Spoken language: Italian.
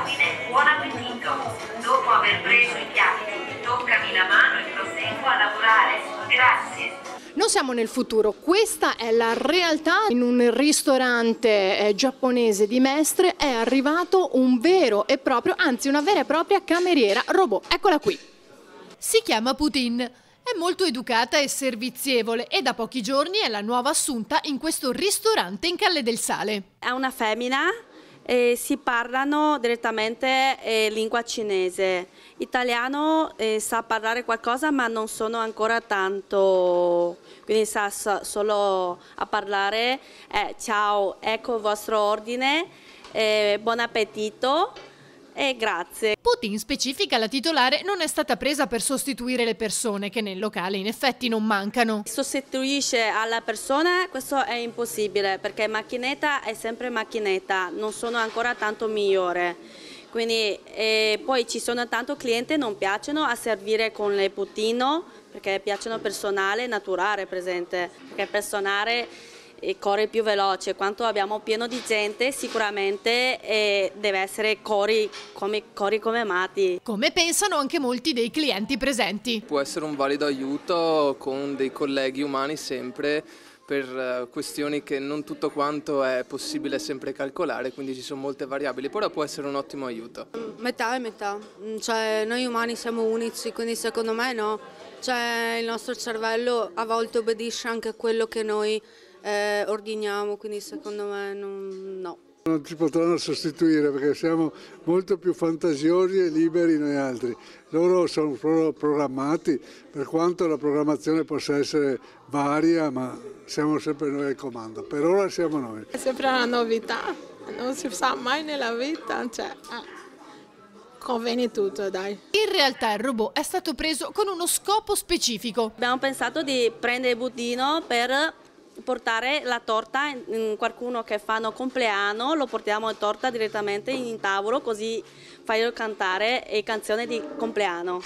ordine, buon appetito. Dopo aver preso i piatti, toccami la mano e proseguo a lavorare. Grazie. Non siamo nel futuro, questa è la realtà. In un ristorante giapponese di Mestre è arrivato un vero e proprio, anzi una vera e propria cameriera robot. Eccola qui. Si chiama Putin, è molto educata e servizievole e da pochi giorni è la nuova assunta in questo ristorante in Calle del Sale. È una femmina e si parlano direttamente lingua cinese. Italiano sa parlare qualcosa ma non sono ancora tanto, quindi sa solo a parlare ciao, ecco il vostro ordine, buon appetito e grazie. Putin specifica la titolare non è stata presa per sostituire le persone che nel locale in effetti non mancano. Sostituisce alla persona, questo è impossibile perché macchinetta è sempre macchinetta, non sono ancora tanto migliore. Quindi, poi ci sono tanti clienti che non piacciono a servire con le puttino perché piacciono personale naturale presente, perché personale corre più veloce, quanto abbiamo pieno di gente sicuramente deve essere corri come matti. Come pensano anche molti dei clienti presenti. Può essere un valido aiuto con dei colleghi umani sempre per questioni che non tutto quanto è possibile sempre calcolare, quindi ci sono molte variabili, però può essere un ottimo aiuto. Metà e metà, cioè noi umani siamo unici, quindi secondo me no, cioè il nostro cervello a volte obbedisce anche a quello che noi ordiniamo, quindi secondo me no. Non ci potranno sostituire perché siamo molto più fantasiosi e liberi noi altri. Loro sono programmati, per quanto la programmazione possa essere varia, ma siamo sempre noi al comando. Per ora siamo noi. È sempre una novità, non si sa mai nella vita, cioè conviene tutto, dai. In realtà il robot è stato preso con uno scopo specifico. Abbiamo pensato di prendere il budino per portare la torta in qualcuno che fanno compleanno, lo portiamo in torta direttamente in tavolo così fai cantare canzoni di compleanno.